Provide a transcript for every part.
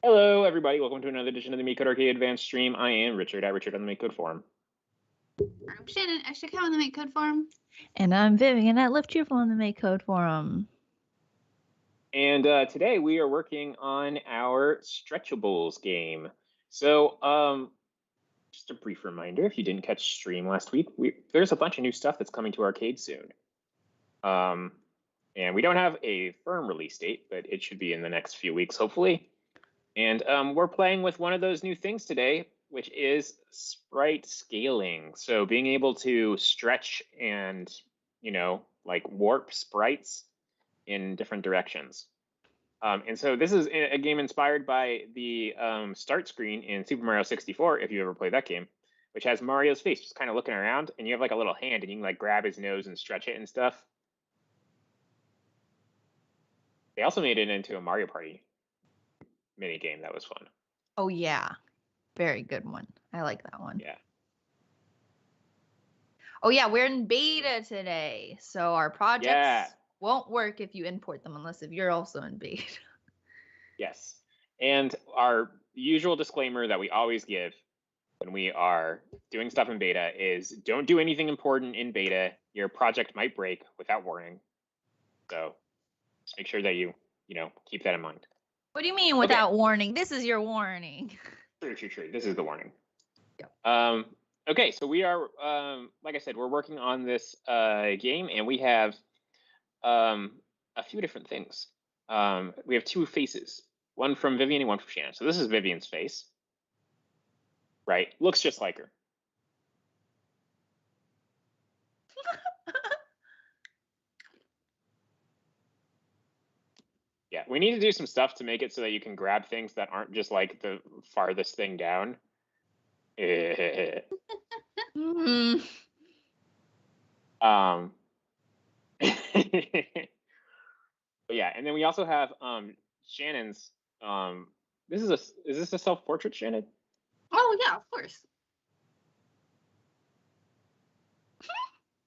Hello, everybody. Welcome to another edition of the MakeCode Arcade Advanced stream. I am Richard at Richard on the MakeCode forum. I'm Shannon. I should come on the MakeCode forum. And I'm Vivian at Lift You on the MakeCode forum. And today we are working on our Stretchables game. So just a brief reminder, if you didn't catch stream last week, there's a bunch of new stuff that's coming to arcade soon. And we don't have a firm release date, but it should be in the next few weeks, hopefully. And we're playing with one of those new things today, which is sprite scaling. So being able to stretch and, like warp sprites in different directions. And so this is a game inspired by the start screen in Super Mario 64, if you ever played that game, which has Mario's face just kind of looking around, and you have like a little hand, and you can like grab his nose and stretch it and stuff. They also made it into a Mario Party mini game that was fun. Oh yeah, very good one. I like that one. Yeah. Oh yeah, we're in beta today, so our projects won't work if you import them unless if you're also in beta. Yes, and our usual disclaimer that we always give when we are doing stuff in beta is don't do anything important in beta. Your project might break without warning. So just make sure that you keep that in mind. What do you mean without warning? This is your warning. True. This is the warning. Yep. Okay, so we are, like I said, we're working on this game, and we have a few different things. We have two faces, one from Vivian and one from Shannon. So this is Vivian's face, right? Looks just like her. Yeah, we need to do some stuff to make it so that you can grab things that aren't just like the farthest thing down. But yeah, and then we also have Shannon's. Is this a self-portrait, Shannon? Oh yeah, of course.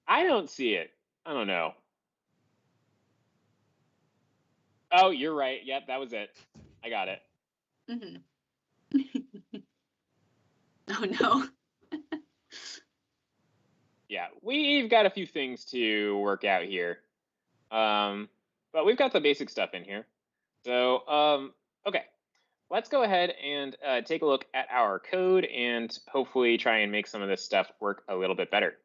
I don't see it. I don't know. Oh, you're right. Yep, that was it. I got it. Oh no. Yeah, we've got a few things to work out here. But we've got the basic stuff in here. So, okay, let's go ahead and take a look at our code and hopefully try and make some of this stuff work a little bit better.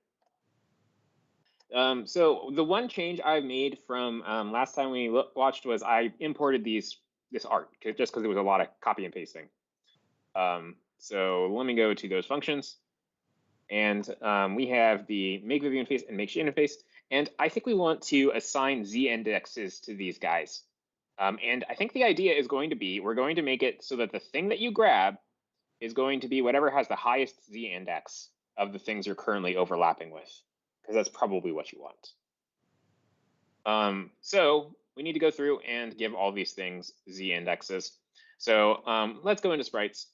So the one change I made from last time we watched was I imported this art just because there was a lot of copy and pasting. So let me go to those functions. And we have the make Vivian face and make Shannon face. And I think we want to assign Z indexes to these guys. And I think the idea is going to be, we're going to make it so that the thing that you grab is going to be whatever has the highest Z index of the things you're currently overlapping with, because that's probably what you want. So we need to go through and give all these things Z indexes. So let's go into sprites.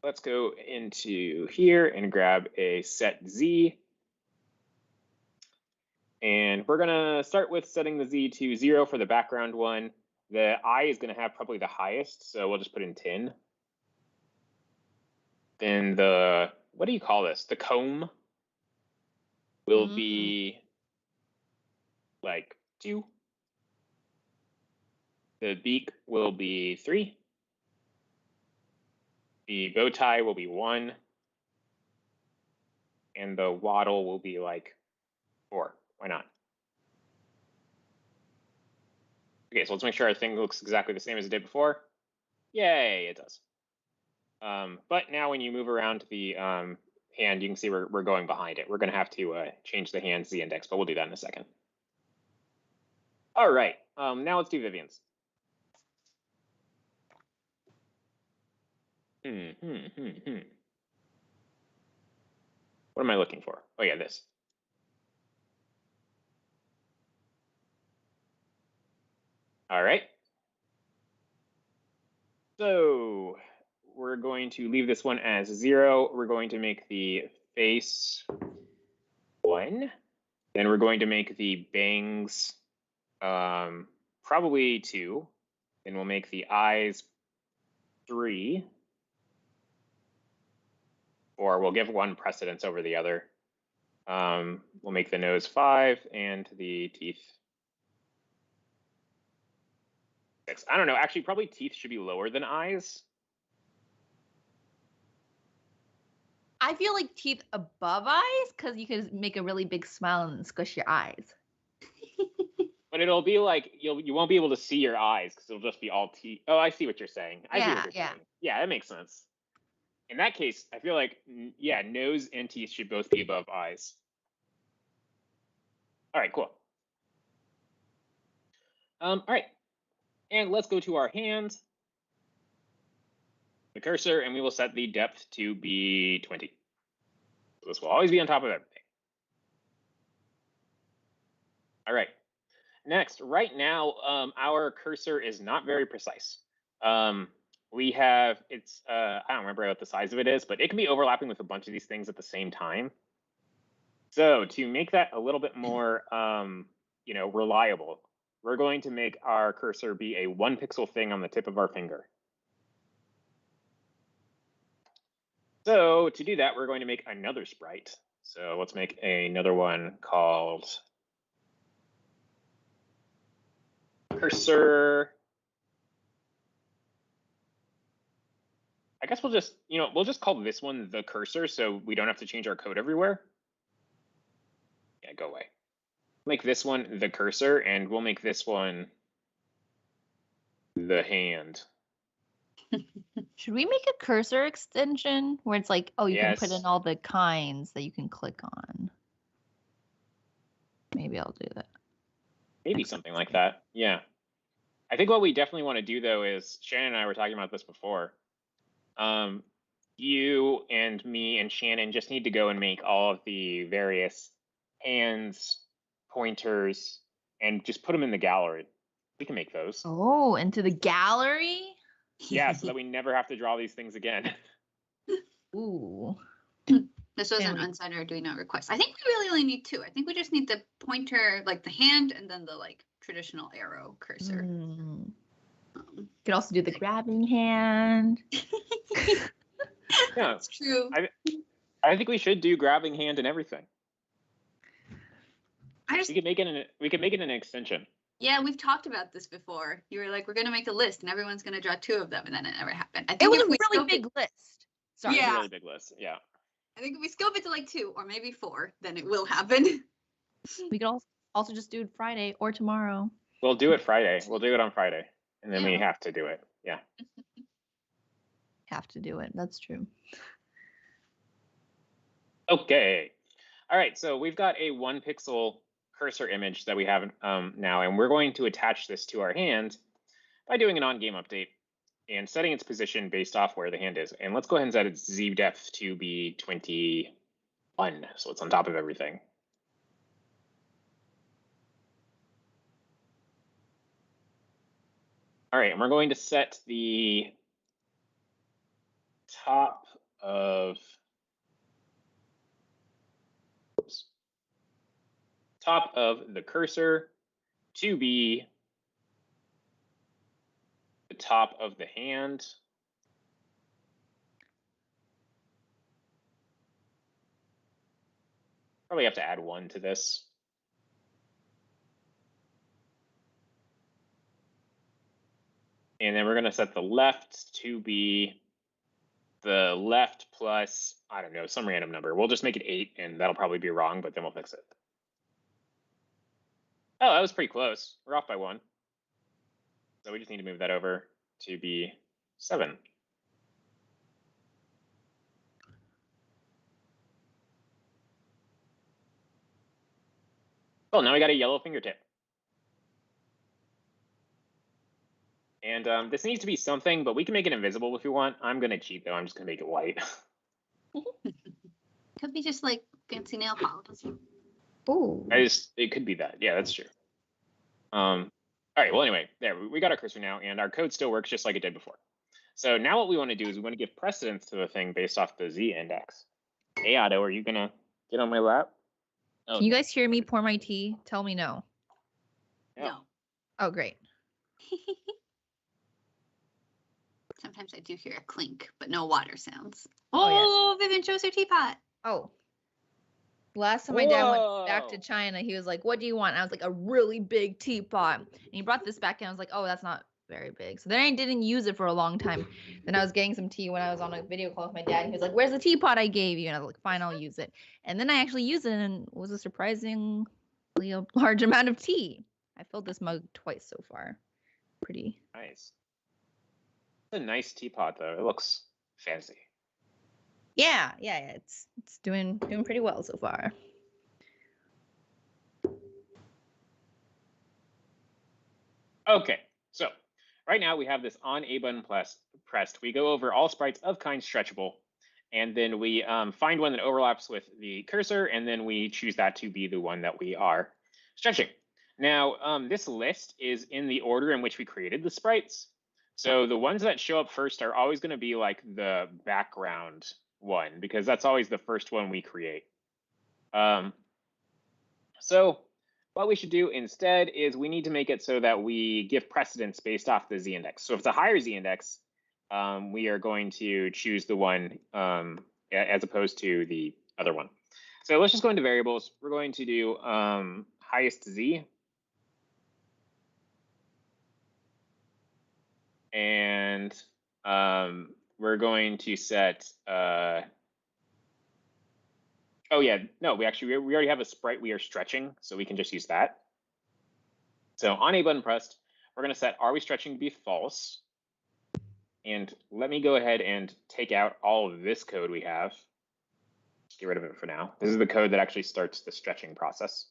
Let's go into here and grab a set Z. And we're gonna start with setting the Z to 0 for the background one. The eye is gonna have probably the highest, so we'll just put in 10. Then the, what do you call this? The comb will be like 2. The beak will be 3. The bow tie will be 1. And the waddle will be like 4. Why not? Okay, so let's make sure our thing looks exactly the same as it did before. Yay, it does. But now when you move around the hand, you can see we're going behind it. We're going to have to change the hand Z index, but we'll do that in a second. All right, now let's do Vivian's. What am I looking for? Oh yeah, this. All right. So we're going to leave this one as 0. We're going to make the face 1. Then we're going to make the bangs probably 2. Then we'll make the eyes 3. Or we'll give one precedence over the other. We'll make the nose 5 and the teeth 6. I don't know. Actually, probably teeth should be lower than eyes. I feel like teeth above eyes because you can make a really big smile and squish your eyes. But it'll be like you won't be able to see your eyes because it'll just be all teeth. Oh, I see what you're saying. I see what you're saying. Yeah, that makes sense. In that case, I feel like, yeah, nose and teeth should both be above eyes. All right, cool. All right, and let's go to our hand, the cursor, and we will set the depth to be 20. So this will always be on top of everything. All right. Next, right now, our cursor is not very precise. We have, I don't remember what the size of it is, but it can be overlapping with a bunch of these things at the same time. So to make that a little bit more, reliable, we're going to make our cursor be a 1 pixel thing on the tip of our finger. So to do that, we're going to make another sprite. So let's make another one called cursor. I guess we'll just call this one the cursor so we don't have to change our code everywhere. Yeah, go away. Make this one the cursor, and we'll make this one the hand. Should we make a cursor extension where it's like, oh, you Yes. can put in all the kinds that you can click on? Maybe I'll do that. Maybe something like that. Yeah. I think what we definitely want to do, though, is Shannon and I were talking about this before. You and me and Shannon just need to go and make all of the various hands, pointers, and just put them in the gallery. We can make those. Oh, into the gallery? Yeah, so that we never have to draw these things again. Ooh. This was an unsigned Arduino request. I think we really only need 2. I think we just need the pointer, like the hand, and then the traditional arrow cursor. You could also do the grabbing hand. Yeah, that's true. I think we should do grabbing hand and everything. We could make it an extension. Yeah, we've talked about this before. You were like, we're gonna make a list and everyone's gonna draw 2 of them, and then it never happened. I think It was a really big list. Sorry. Yeah, a really big list. Yeah. I think if we scope it to 2 or maybe 4, then it will happen. We could also just do it Friday or tomorrow. We'll do it Friday. We'll do it on Friday, and then we have to do it. Yeah. Have to do it. That's true. Okay. All right. So we've got a 1 pixel cursor image that we have now, and we're going to attach this to our hand by doing an on-game update and setting its position based off where the hand is. And let's go ahead and set its Z depth to be 21, so it's on top of everything. All right, and we're going to set the top of the cursor to be the top of the hand. Probably have to add 1 to this. And then we're going to set the left to be the left plus, I don't know, some random number. We'll just make it 8, and that'll probably be wrong, but then we'll fix it. Oh, that was pretty close. We're off by 1. So we just need to move that over to be 7. Well, now we got a yellow fingertip. And this needs to be something, but we can make it invisible if you want. I'm going to cheat, though. I'm just going to make it white. Could be just like fancy nail polish. Ooh. It could be that. Yeah, that's true. All right. Well, anyway, there we got our cursor now, and our code still works just like it did before. So now what we want to do is we want to give precedence to the thing based off the Z index. Hey, Otto, are you going to get on my lap? Oh. Can you guys hear me pour my tea? Tell me no. No. Oh, great. Sometimes sometimes I do hear a clink, but no water sounds. Oh, yeah. Vivian shows her teapot. Oh. Last time my dad went back to China, he was like, what do you want? And I was like, a really big teapot. And he brought this back and I was like, oh, that's not very big. So then I didn't use it for a long time. Then I was getting some tea when I was on a video call with my dad. And he was like, where's the teapot I gave you? And I was like, fine, I'll use it. And then I actually used it and it was a surprisingly large amount of tea. I filled this mug twice so far. Pretty nice. It's a nice teapot though. It looks fancy. Yeah. It's doing pretty well so far. Okay, so right now we have this on A button pressed. We go over all sprites of kind stretchable, and then we find one that overlaps with the cursor, and then we choose that to be the one that we are stretching. Now, this list is in the order in which we created the sprites. So the ones that show up first are always going to be like the background one, because that's always the first one we create. So what we should do instead is we need to make it so that we give precedence based off the z-index. So if it's a higher z-index, we are going to choose the one as opposed to the other one. So let's just go into variables. We're going to do highest z. And we're going to set, oh yeah, no, we already have a sprite we are stretching, so we can just use that. So on A button pressed, we're going to set are we stretching to be false. And let me go ahead and take out all of this code we have. Just get rid of it for now. This is the code that actually starts the stretching process.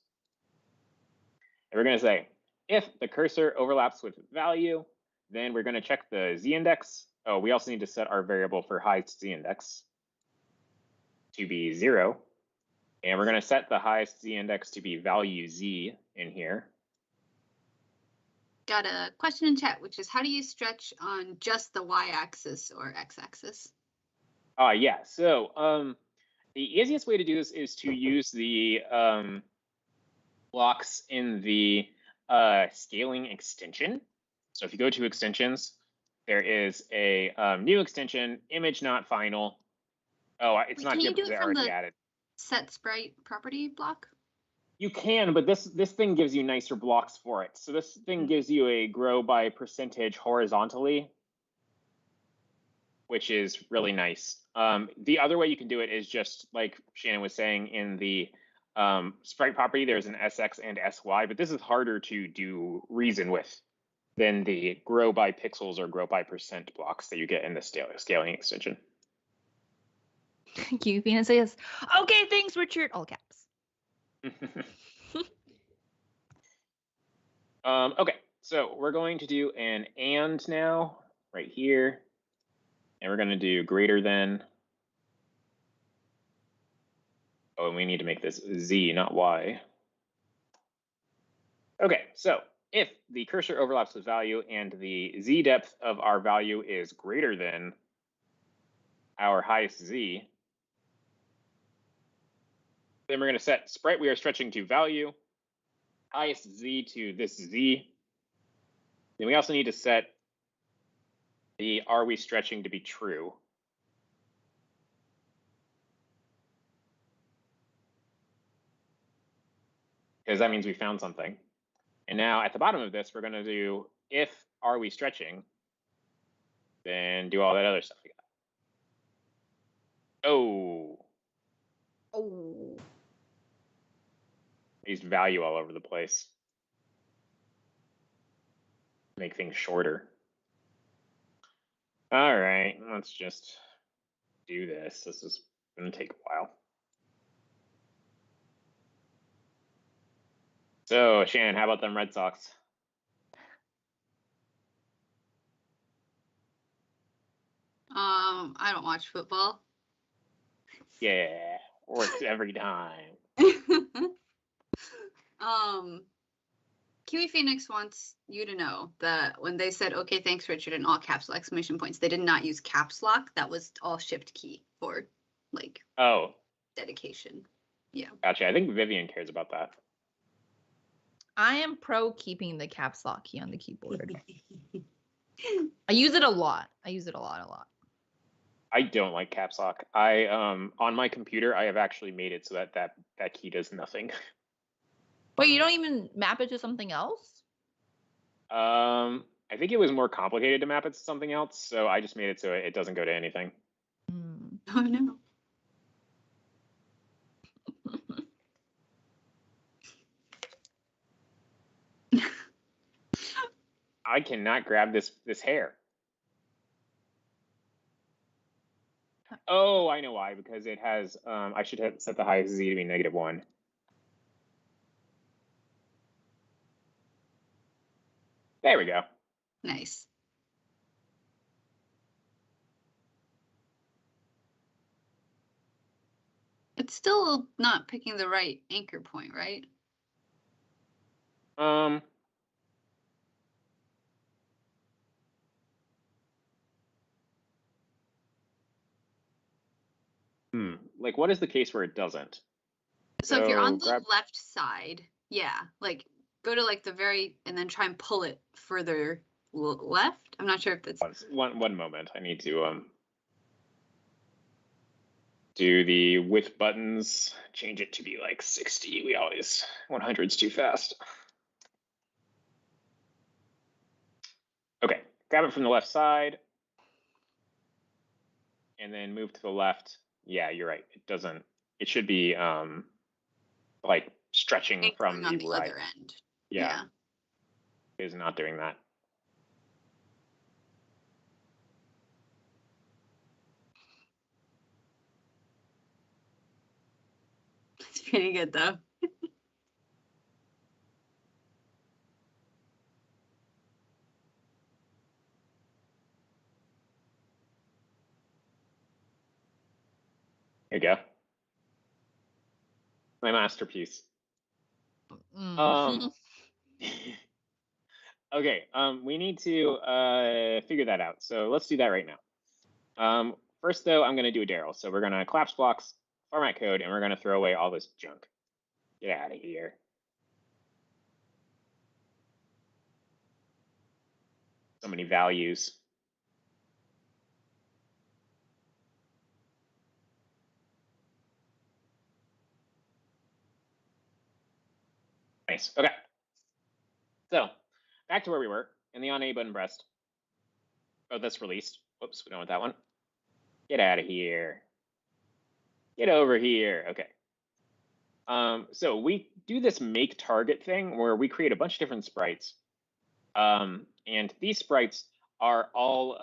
And we're going to say if the cursor overlaps with value, then we're going to check the z-index. Oh, we also need to set our variable for highest z-index to be 0. And we're going to set the highest z-index to be value z in here. Got a question in chat, which is how do you stretch on just the y-axis or x-axis? Yeah, so the easiest way to do this is to use the blocks in the scaling extension. So if you go to extensions, there is a new extension, image not final. Oh, it's not here because I already added. Set sprite property block? You can, but this thing gives you nicer blocks for it. So this thing gives you a grow by percentage horizontally, which is really nice. The other way you can do it is just like Shannon was saying in the sprite property, there's an SX and SY, but this is harder to reason with than the grow by pixels or grow by percent blocks that you get in the scaling extension. Thank you. Vivian says, okay, thanks, Richard. All caps. Okay, so we're going to do an and now right here. And we're going to do greater than. Oh, and we need to make this z, not y. Okay, so if the cursor overlaps with value and the z depth of our value is greater than our highest z, then we're going to set sprite we are stretching to value, highest z to this z. Then we also need to set the are we stretching to be true. Because that means we found something. And now at the bottom of this, we're going to do if are we stretching, then do all that other stuff we got. Oh. I used value all over the place. Make things shorter. All right, let's just do this. This is going to take a while. So, Shannon, how about them Red Sox? I don't watch football. Yeah, works every time. Kiwi Phoenix wants you to know that when they said, okay, thanks, Richard, in all caps, exclamation points, they did not use caps lock. That was all shift key for like dedication. Yeah. Gotcha. I think Vivian cares about that. I am pro keeping the caps lock key on the keyboard. I use it a lot. I use it a lot. I don't like caps lock. I on my computer I have actually made it so that key does nothing. Wait, you don't even map it to something else? I think it was more complicated to map it to something else, so I just made it so it doesn't go to anything. Oh no. I cannot grab this hair. Oh, I know why, because it has, I should have set the highest Z to be -1. There we go. Nice. It's still not picking the right anchor point, right? Like, what is the case where it doesn't? So if you're on the left side, yeah, like go to like the very, and then try and pull it further left. I'm not sure if that's one moment. I need to do the width buttons, change it to be like 60. We always 100's too fast. Okay, grab it from the left side and then move to the left. Yeah, you're right. It doesn't, it should be like stretching from on the the right. other end. Yeah. It is not doing that. It's pretty good though. There you go. My masterpiece. Okay, we need to figure that out. So let's do that right now. First though, I'm gonna do a Daryl. So we're gonna collapse blocks, format code, and we're gonna throw away all this junk. Get out of here. So many values. Nice. Okay. So back to where we were in the on A button breast. Oh, that's released. Whoops, we don't want that one. Get out of here. Get over here. Okay. So we do this make target thing where we create a bunch of different sprites. And these sprites are all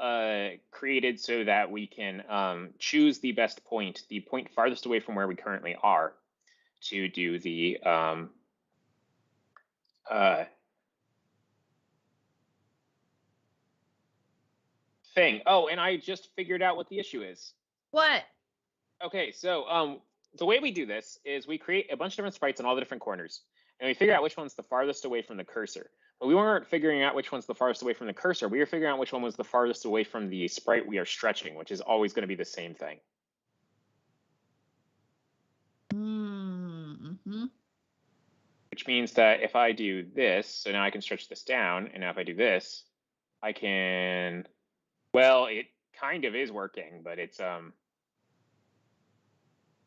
created so that we can choose the best point, the point farthest away from where we currently are, to do the thing. Oh, and I just figured out what the issue is. What? Okay, so the way we do this is we create a bunch of different sprites in all the different corners, and we figure out which one's the farthest away from the cursor. But we weren't figuring out which one's the farthest away from the cursor. We were figuring out which one was the farthest away from the sprite we are stretching, which is always going to be the same thing. Which means that if I do this, so now I can stretch this down, and now if I do this, I can, well, it kind of is working, but it's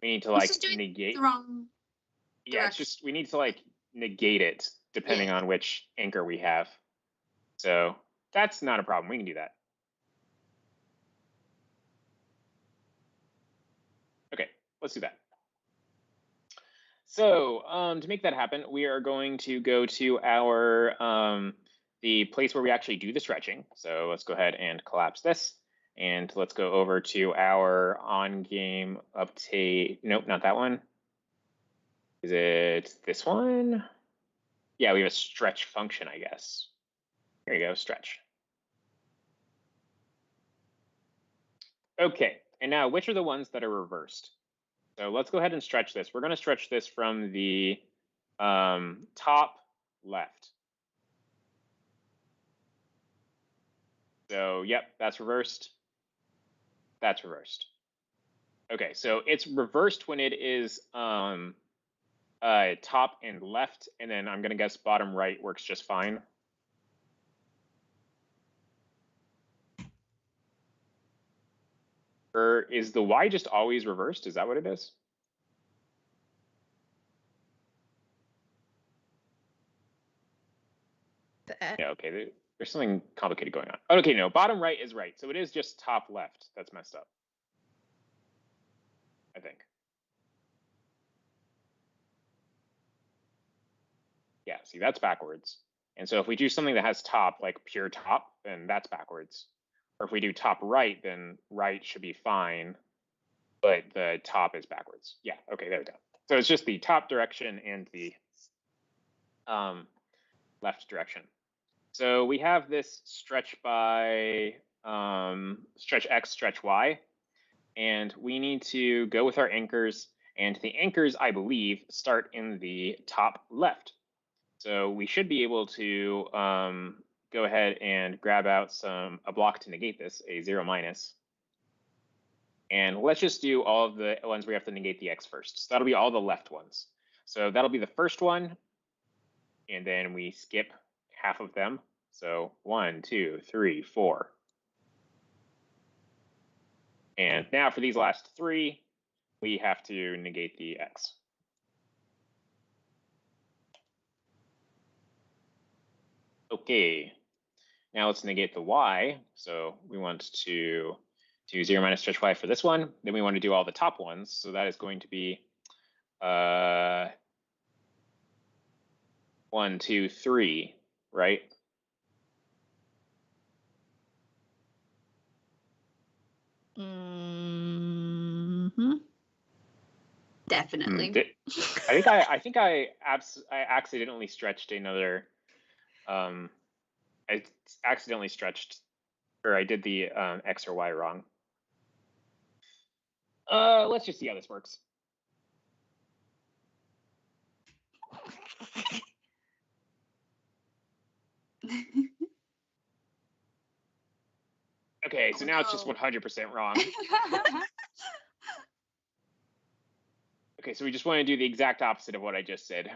we need to like negate the wrong yeah, it's just we need to like negate it depending on which anchor we have. So that's not a problem. We can do that. Okay, let's do that. So to make that happen, we are going to go to our the place where we actually do the stretching. So let's go ahead and collapse this. And let's go over to our on-game update. Nope, not that one. Is it this one? Yeah, we have a stretch function, I guess. Here you go, stretch. Okay, and now which are the ones that are reversed? So let's go ahead and stretch this. We're going to stretch this from the top left. So, yep, that's reversed. That's reversed. Okay, so it's reversed when it is top and left, and then I'm going to guess bottom right works just fine. Or is the Y just always reversed? Is that what it is? Yeah, okay, there's something complicated going on. Okay, no, bottom right is right. So it is just top left that's messed up, I think. Yeah, see, that's backwards. And so if we do something that has top, like pure top, then that's backwards. Or if we do top right, then right should be fine, but the top is backwards. Yeah, okay, there we go. So it's just the top direction and the left direction. So we have this stretch by stretch X, stretch Y, and we need to go with our anchors. And the anchors, I believe, start in the top left. So we should be able to go ahead and grab out a block to negate this, a 0 minus. And let's just do all of the ones where we have to negate the X first. So that'll be all the left ones. So that'll be the first one. And then we skip half of them. So 1, 2, 3, 4. And now for these last 3, we have to negate the X. Okay, now let's negate the Y. So we want to do 0 minus stretch Y for this one. Then we want to do all the top ones. So that is going to be 1, 2, 3, right? Mm-hmm. Definitely. I think I accidentally stretched another. I accidentally stretched, or I did the X or Y wrong. Let's just see how this works. Okay, so now it's just 100% wrong. Okay, so we just want to do the exact opposite of what I just said.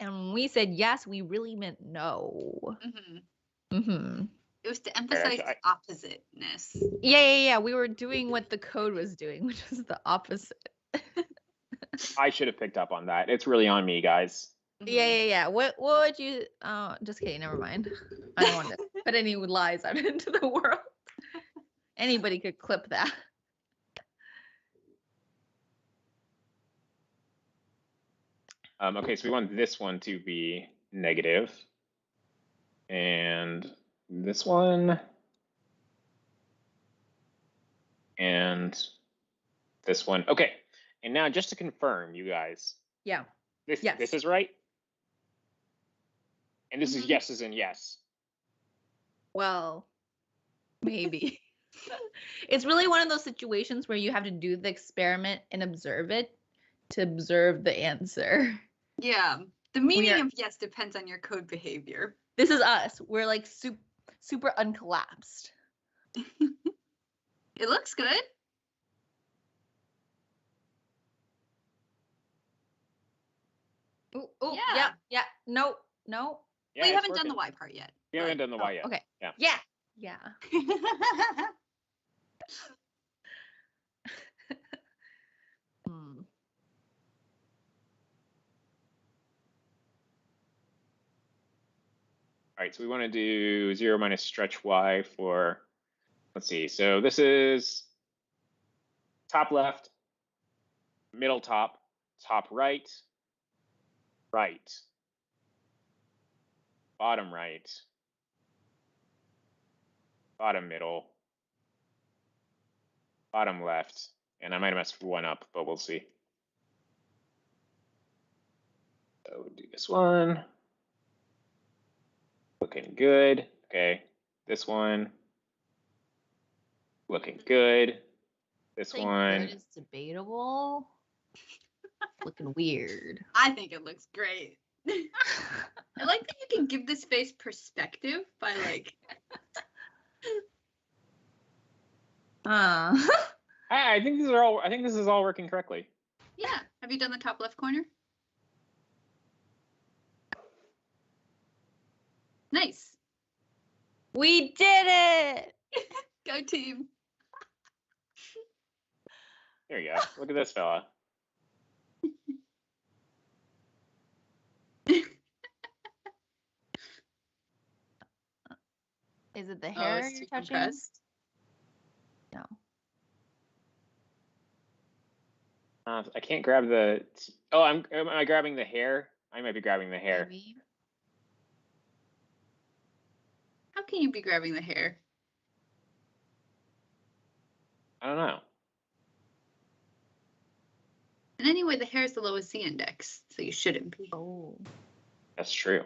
And when we said yes, we really meant no. Mm-hmm. Mm-hmm. It was to emphasize oppositeness. Yeah. We were doing what the code was doing, which was the opposite. I should have picked up on that. It's really on me, guys. Yeah. What would you? Just kidding. Never mind. I don't want to put any lies out into the world. Anybody could clip that. Okay, so we want this one to be negative, and this one, and this one. Okay, and now just to confirm, you guys. Yeah. This is right, and this is yes as in yes. Well, maybe. It's really one of those situations where you have to do the experiment and observe it to observe the answer. Yeah. The meaning of yes depends on your code behavior. This is us. We're like super uncollapsed. It looks good. Oh, yeah. No. Yeah, we haven't done the Y part yet. We haven't done the Y yet. Okay. Yeah. All right, so we want to do 0 minus stretch Y for, let's see. So this is top left, middle top, top right, right, bottom right, bottom middle, bottom left, and I might have messed one up, but we'll see. So we'll do this one. Looking good. Okay, this one. Looking good. This one. Good is debatable. Looking weird. I think it looks great. I like that you can give this face perspective by like. I think these are all. I think this is all working correctly. Yeah. Have you done the top left corner? Nice. We did it! Go team. There you go. Look at this fella. Is it the hair you're touching? Compressed. No. I can't grab the. Oh, am I grabbing the hair? I might be grabbing the hair. Maybe. How can you be grabbing the hair? I don't know. And anyway, the hair is the lowest Z index, so you shouldn't be. Oh. That's true.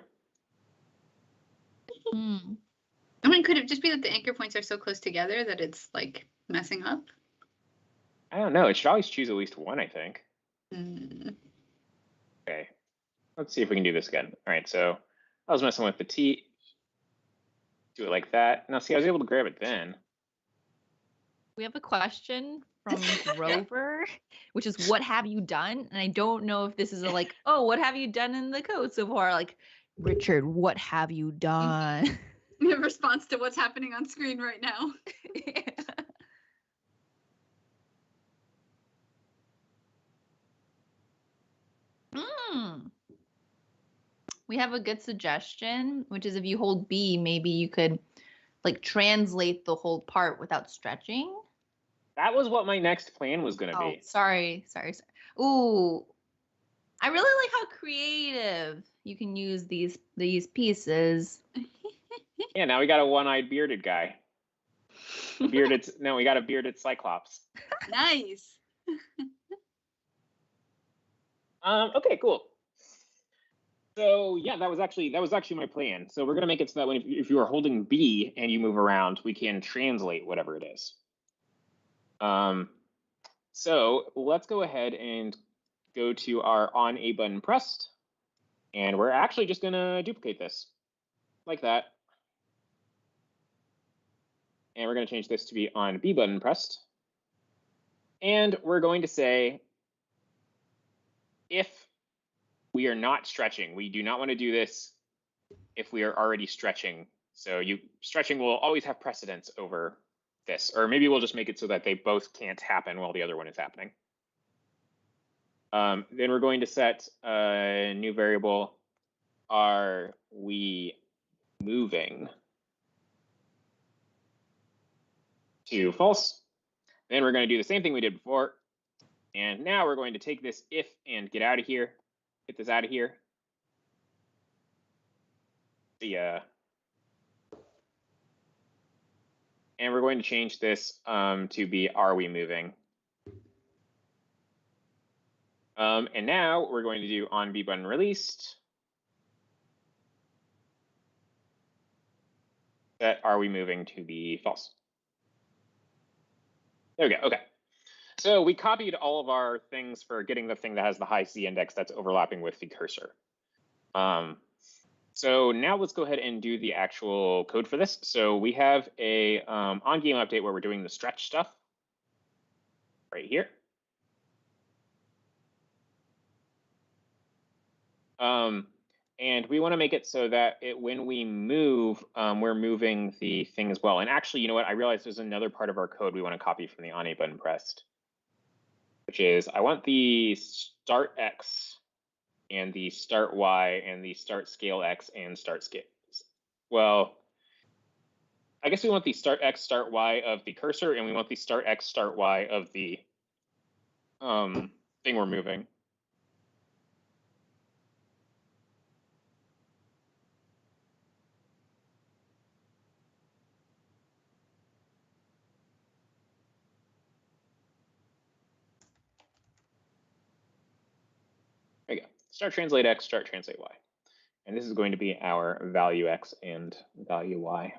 Hmm. I mean, could it just be that the anchor points are so close together that it's like messing up? I don't know. It should always choose at least one, I think. Mm. Okay. Let's see if we can do this again. All right. So I was messing with the T. Do it like that. Now, see, I was able to grab it then. We have a question from Grover, which is, what have you done? And I don't know if this is a like, oh, what have you done in the code so far? Like, Richard, what have you done? In response to what's happening on screen right now. Yeah. We have a good suggestion, which is if you hold B, maybe you could like translate the whole part without stretching. That was what my next plan was going to Oh, be. sorry. Ooh, I really like how creative you can use these pieces. Yeah, now we got a one-eyed bearded guy. We got a bearded Cyclops. Nice. Okay, cool. So yeah, that was actually my plan. So we're gonna make it so that when if you are holding B and you move around, we can translate whatever it is. So let's go ahead and go to our on A button pressed, and we're actually just gonna duplicate this like that. And we're gonna change this to be on B button pressed. And we're going to say, if we are not stretching, we do not want to do this if we are already stretching. So stretching will always have precedence over this, or maybe we'll just make it so that they both can't happen while the other one is happening. Then we're going to set a new variable, are we moving, to false. Then we're going to do the same thing we did before. And now we're going to take this if and get out of here. Get this out of here. And we're going to change this to be, are we moving? And now we're going to do on B button released. Set are we moving to be false. There we go. Okay. So we copied all of our things for getting the thing that has the high C index that's overlapping with the cursor. So now let's go ahead and do the actual code for this. So we have a on game update where we're doing the stretch stuff right here. And we want to make it so that when we move, we're moving the thing as well. And actually, you know what? I realized there's another part of our code we want to copy from the on A button pressed, which is I want the start X and the start Y and the start scale X and start scale. Well, I guess we want the start X, start Y of the cursor, and we want the start X, start Y of the thing we're moving. There you go. Start translate X, start translate Y. And this is going to be our value X and value Y.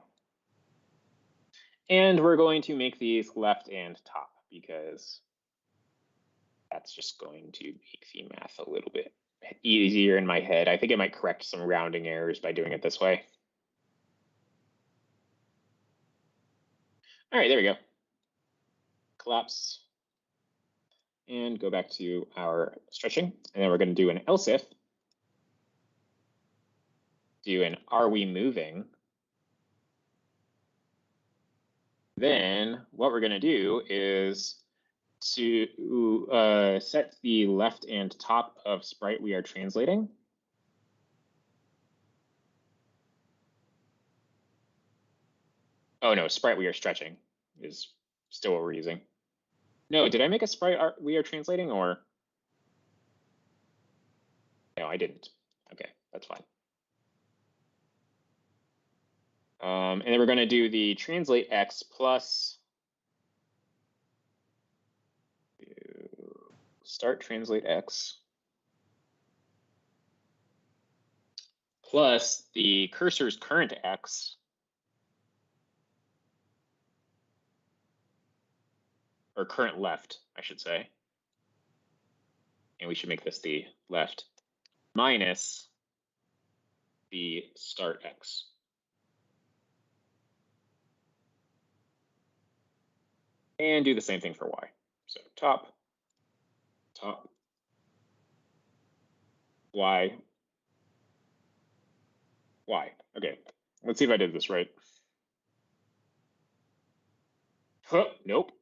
And we're going to make these left and top because that's just going to make the math a little bit easier in my head. I think it might correct some rounding errors by doing it this way. All right, there we go. Collapse. And go back to our stretching. And then we're going to do an else if. Do an are we moving. Then what we're going to do is to set the left and top of sprite we are translating. Oh no, sprite we are stretching is still what we're using. No, did I make a sprite we are translating, or? No, I didn't. Okay, that's fine. And then we're going to do the translate x plus start translate x plus the cursor's current x or current left, I should say. And we should make this the left minus the start x. And do the same thing for y. So top, y, y. Okay, let's see if I did this right. Huh, nope.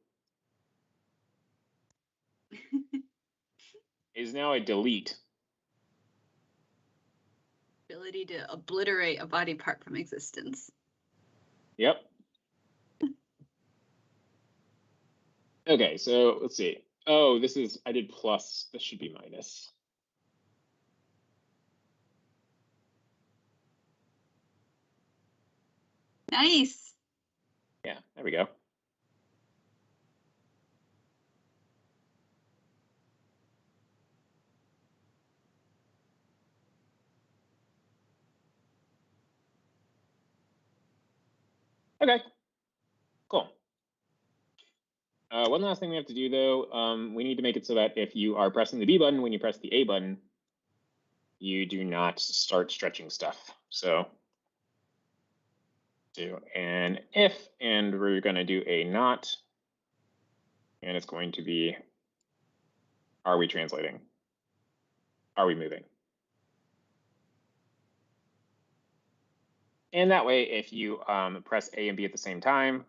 Is now a delete. Ability to obliterate a body part from existence. Yep. Okay, so let's see. Oh, this is, I did plus, this should be minus. Nice. Yeah, there we go. Okay, cool. One last thing we have to do though, we need to make it so that if you are pressing the B button, when you press the A button, you do not start stretching stuff. So do an if, and we're going to do a not, and it's going to be, are we translating? Are we moving? And that way, if you press A and B at the same time,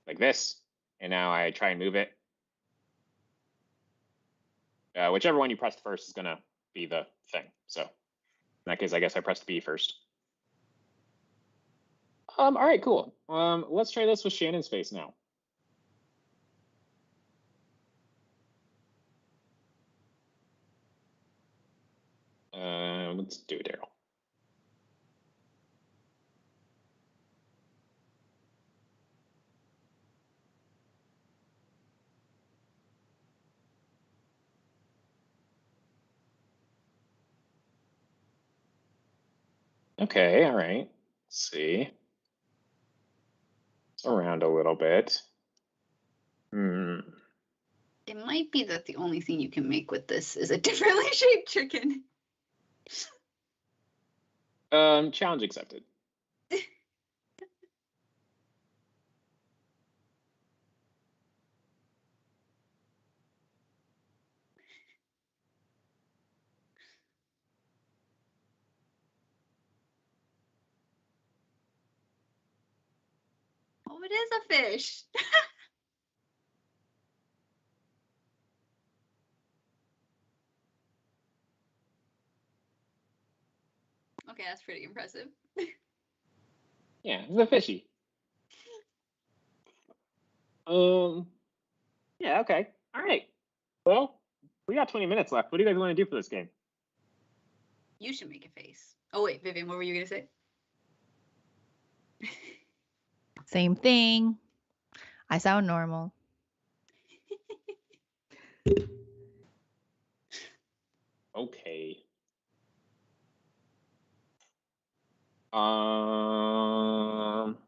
like this, and now I try and move it, whichever one you pressed first is going to be the thing. So in that case, I guess I pressed B first. All right, cool. Let's try this with Shannon's face now. Let's do it, Daryl. Okay, all right. Let's see. Around a little bit. It might be that the only thing you can make with this is a differently shaped chicken. Challenge accepted. Oh, it is a fish. Okay, that's pretty impressive. Yeah, it's a fishy. Yeah, okay. All right. Well, we got 20 minutes left. What do you guys want to do for this game? You should make a face. Oh, wait, Vivian, what were you going to say? Same thing. I sound normal. Okay. I'm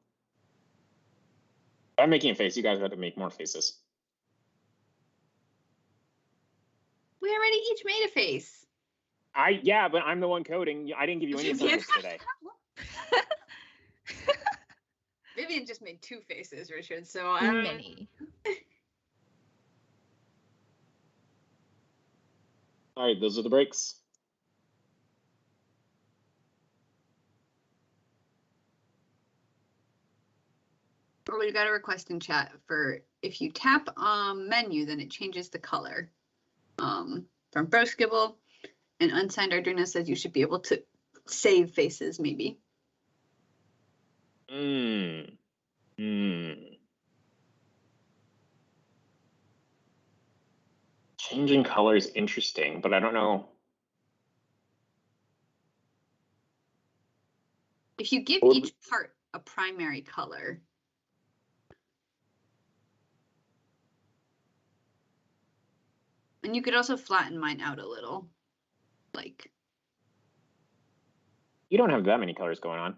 making a face. You guys have to make more faces. We already each made a face. Yeah, but I'm the one coding. I didn't give you any assignments today. Vivian just made two faces, Richard, so I don't Many. All right, those are the breaks. Or we got a request in chat for if you tap menu, then it changes the color. From BroSkibble, and Unsigned Arduino says you should be able to save faces, maybe. Changing color is interesting, but I don't know. If you give each part a primary color. And you could also flatten mine out a little. Like. You don't have that many colors going on.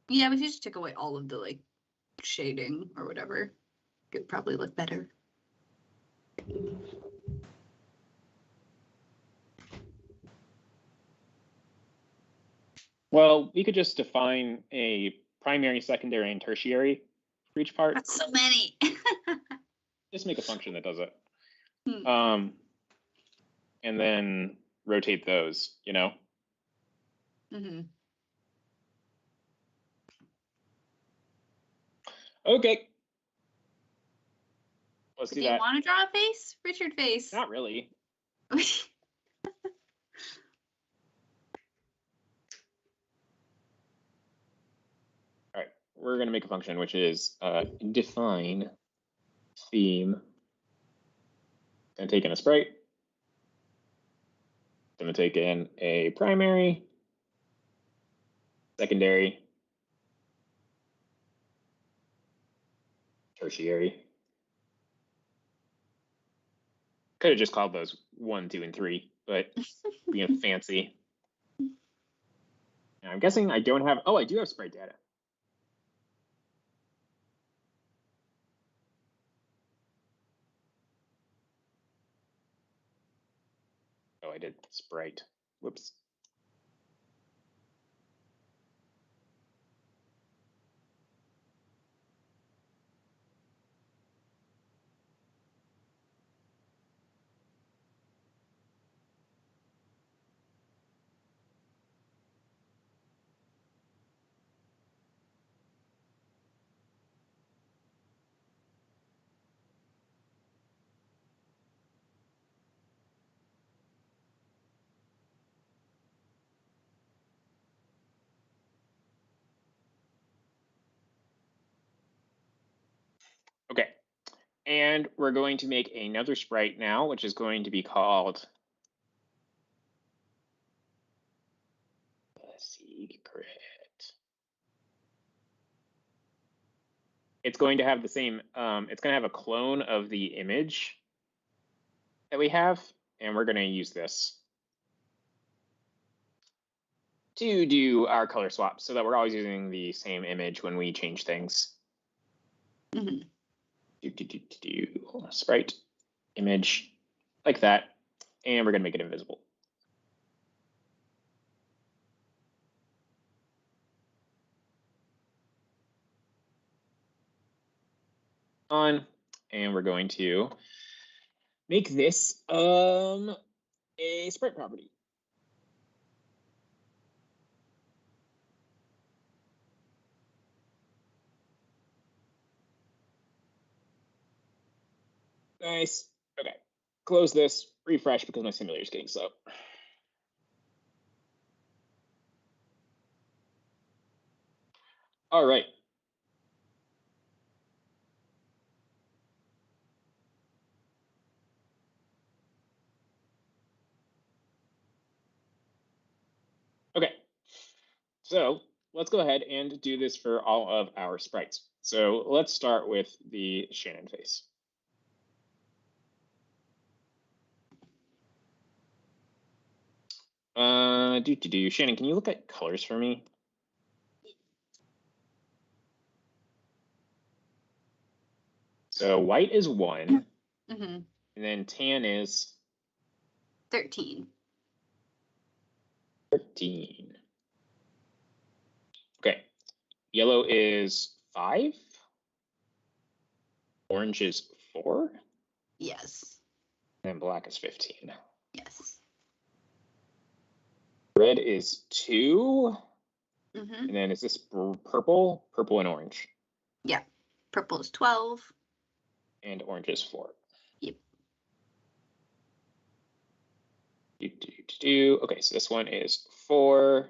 Yeah, but if you just took away all of the like shading or whatever, it would probably look better. Well, we could just define a primary, secondary, and tertiary for each part. That's so many. Just make a function that does it. Hmm. And then rotate those, you know? Mm-hmm. Okay. Let's do that. Do you want to draw a face? Richard face. Not really. All right, we're going to make a function which is define theme. And take in a sprite. Going to take in a primary, secondary, tertiary. Could have just called those 1, 2, and 3, but being fancy. Now, I'm guessing I don't have. Oh, I do have sprite data. Oh, I did sprite. Whoops. Okay, and we're going to make another sprite now, which is going to be called secret. It's going to have the same, it's going to have a clone of the image that we have, and we're going to use this to do our color swap so that we're always using the same image when we change things. Mm-hmm. Sprite image like that, and we're going to make it invisible. On, and we're going to make this a sprite property. Nice. Okay. Close this, refresh because my simulator is getting slow. All right. Okay. So let's go ahead and do this for all of our sprites. So let's start with the Shannon face. Shannon, can you look at colors for me? So white is 1, Mm-hmm. and then tan is 13. 13. Okay, yellow is 5. Orange is 4. Yes. And black is 15. Yes. Red is 2. Mm-hmm. And then is this purple? Purple and orange. Yeah. Purple is 12. And orange is 4. Yep. Okay, so this one is 4.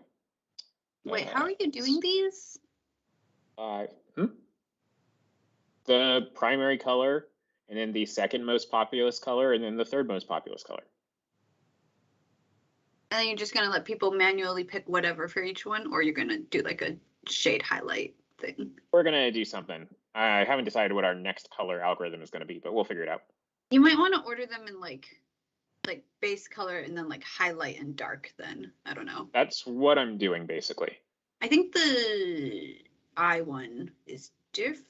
Wait, how are you doing these? The primary color, and then the second most populous color, and then the third most populous color. And then you're just going to let people manually pick whatever for each one, or you're going to do like a shade highlight thing? We're going to do something. I haven't decided what our next color algorithm is going to be, but we'll figure it out. You might want to order them in like base color and then like highlight and dark then. I don't know. That's what I'm doing basically. I think the I one is different.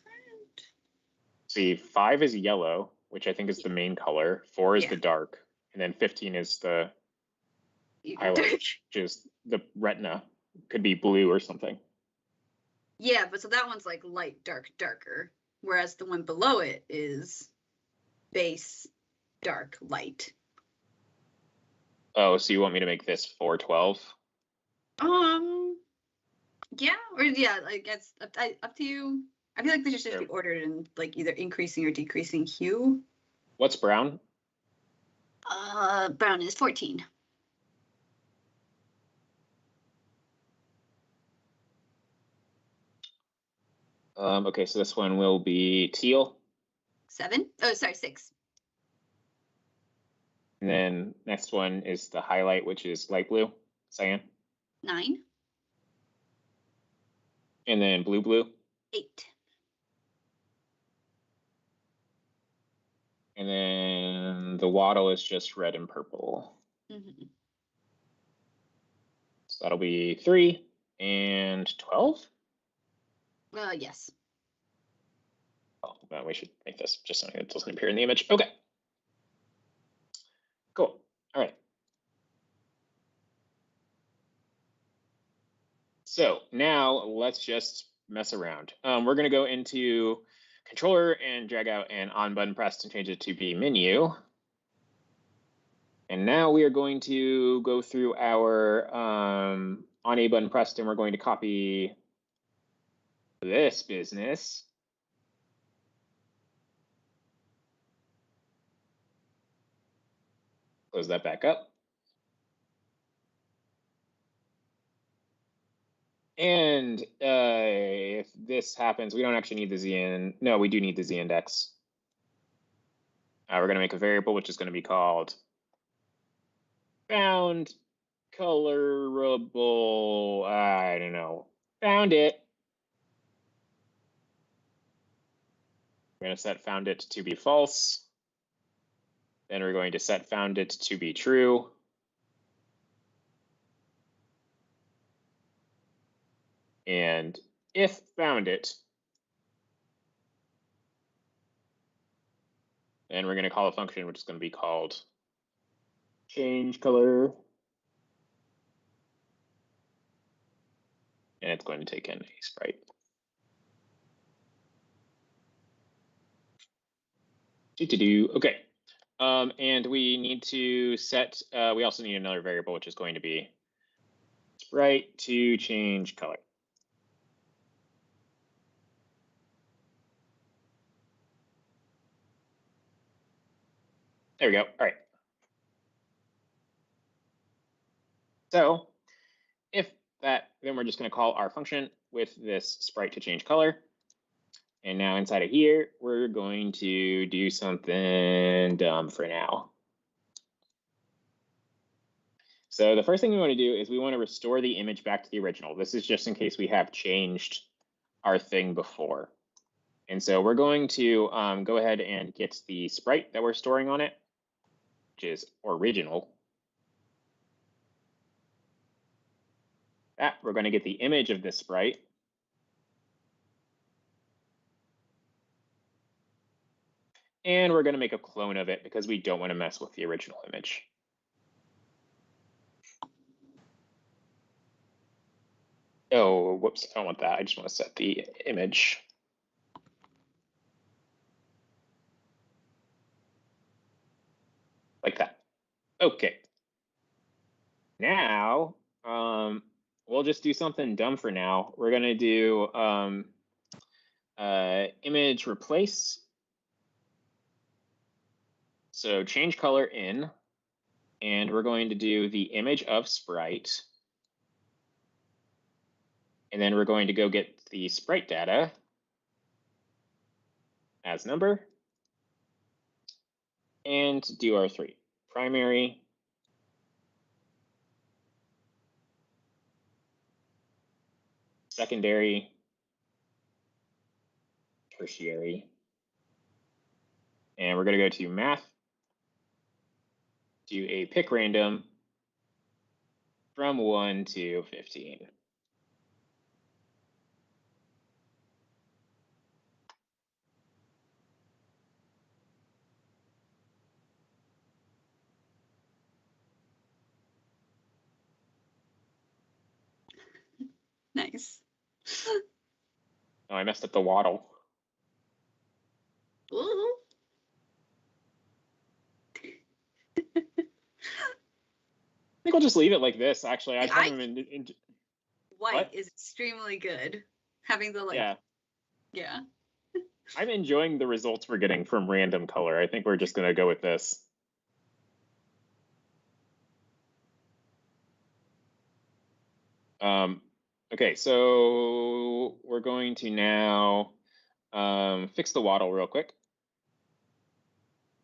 See, 5 is yellow, which I think is the main color. 4 is the dark, and then 15 is the highlight, which is the retina. Could be blue or something. Yeah, but so that one's like light, dark, darker, whereas the one below it is base, dark, light. Oh, so you want me to make this 412? Yeah, or yeah, like it's up to you. I feel like they should just be ordered in like either increasing or decreasing hue. What's brown? Brown is 14. Okay, so this one will be teal. 7? Oh, sorry, 6. And then next one is the highlight, which is light blue, cyan. 9. And then blue. 8. And then the wattle is just red and purple. Mm-hmm. So that'll be 3 and 12. Yes. Oh, well, we should make this just something that doesn't appear in the image. Okay. Cool. All right. So now let's just mess around. We're going to go into controller and drag out an on button pressed and change it to be menu. And now we are going to go through our on a button pressed, and we're going to copy this business. Close that back up. And if this happens, we don't actually need the z-in. No, we do need the z-index. We're going to make a variable, which is going to be called found colorable. I don't know. Found it. We're going to set found it to be false. Then we're going to set found it to be true. And if found it, then we're going to call a function which is going to be called change color. And it's going to take in a sprite. Okay. And we need to set, we also need another variable, which is going to be sprite to change color. There we go. All right. So if that, then we're just going to call our function with this sprite to change color. And now inside of here, we're going to do something dumb for now. So the first thing we want to do is we want to restore the image back to the original. This is just in case we have changed our thing before. And so we're going to go ahead and get the sprite that we're storing on it, which is original. We're going to get the image of this sprite. And we're going to make a clone of it because we don't want to mess with the original image. Oh, whoops, I don't want that. I just want to set the image. Like that. Okay. Now, one we'll just do something dumb for now. We're going to do image replace. So change color in, and we're going to do the image of sprite. And then we're going to go get the sprite data as number and do our 3. Primary, secondary, tertiary. And we're going to go to math, do a pick random from 1 to 15. Nice. Oh, I messed up the waddle. Ooh. I think I'll just leave it like this, actually. I kind of White what? is extremely good. Having the like. Yeah. I'm enjoying the results we're getting from random color. I think we're just going to go with this. Okay, so we're going to now fix the waddle real quick.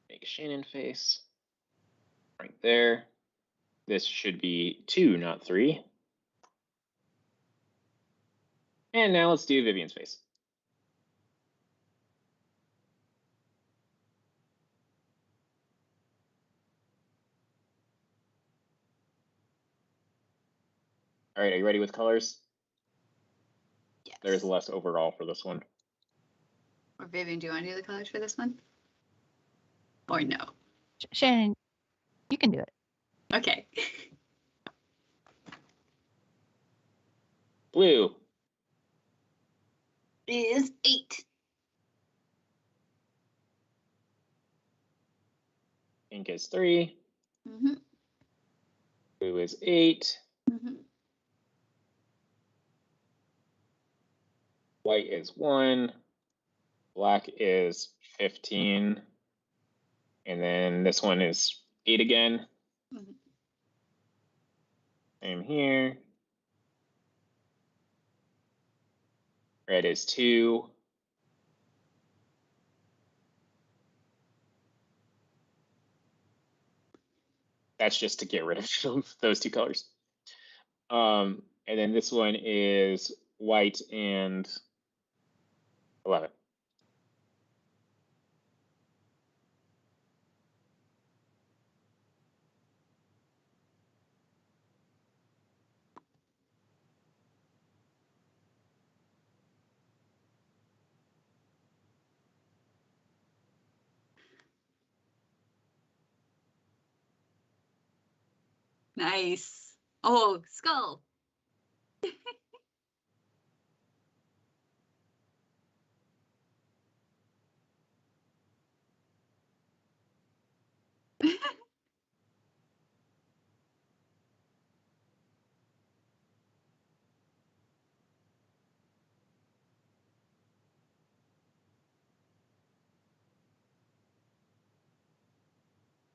Make a Shannon face right there. This should be 2, not 3. And now let's do Vivian's face. All right, are you ready with colors? Yes. There's less overall for this one. Or Vivian, do you want to do the colors for this one? Or no? Shannon, you can do it. Okay. Blue is 8. Pink is 3. Mm-hmm. Blue is 8. Mm-hmm. White is 1. Black is 15. And then this one is 8 again. Mm-hmm. Same here. Red is 2. That's just to get rid of those 2 colors. And then this one is white and 11. Nice. Oh, skull.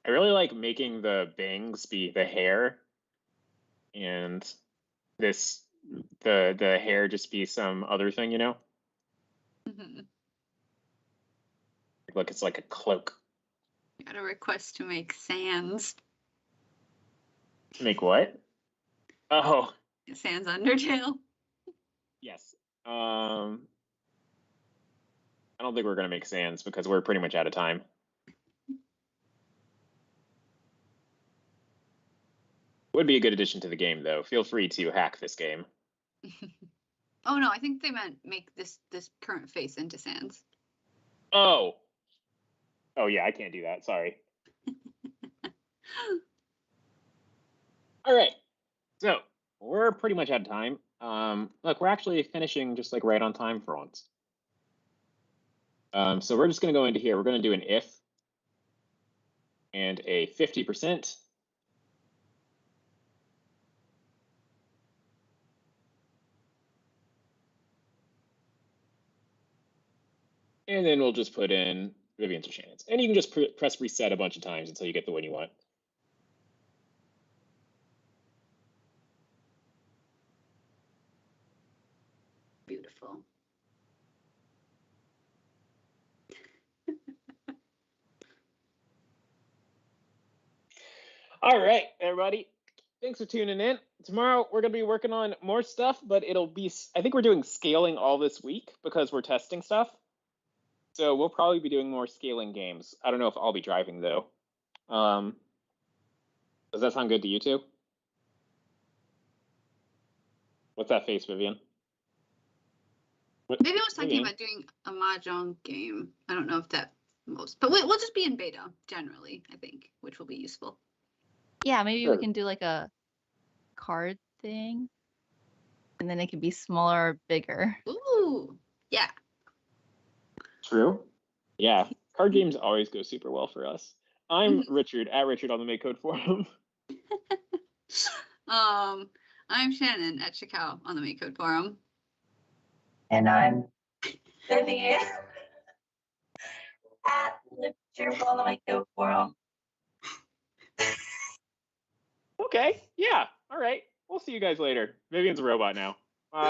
I really like making the bangs be the hair, and this the hair just be some other thing, you know? Mm-hmm. Look, it's like a cloak. Got a request to make Sans. Make what? Oh. Sans Undertale. Yes. I don't think we're gonna make Sans because we're pretty much out of time. Would be a good addition to the game, though. Feel free to hack this game. Oh no, I think they meant make this current face into Sans. Oh. Oh yeah, I can't do that. Sorry. All right. So we're pretty much out of time. Look, we're actually finishing just like right on time for once. So we're just going to go into here. We're going to do an if and a 50%. And then we'll just put in Vivian's or Shannon's. And you can just press reset a bunch of times until you get the one you want. Beautiful. All right, everybody. Thanks for tuning in. Tomorrow, we're going to be working on more stuff, but it'll be, I think we're doing scaling all this week because we're testing stuff. So we'll probably be doing more scaling games. I don't know if I'll be driving, though. Does that sound good to you two? What's that face, Vivian? Vivian was talking about doing a mahjong game. I don't know if that most, but we'll just be in beta generally, I think, which will be useful. Yeah, maybe we can do like a card thing, and then it can be smaller or bigger. Ooh, yeah. True. Yeah, card games always go super well for us. I'm Richard, at Richard on the MakeCode forum. I'm Shannon at Chicao on the MakeCode forum. And I'm Vivian at Richard on the MakeCode forum. Okay, yeah, all right. We'll see you guys later. Vivian's a robot now. Bye.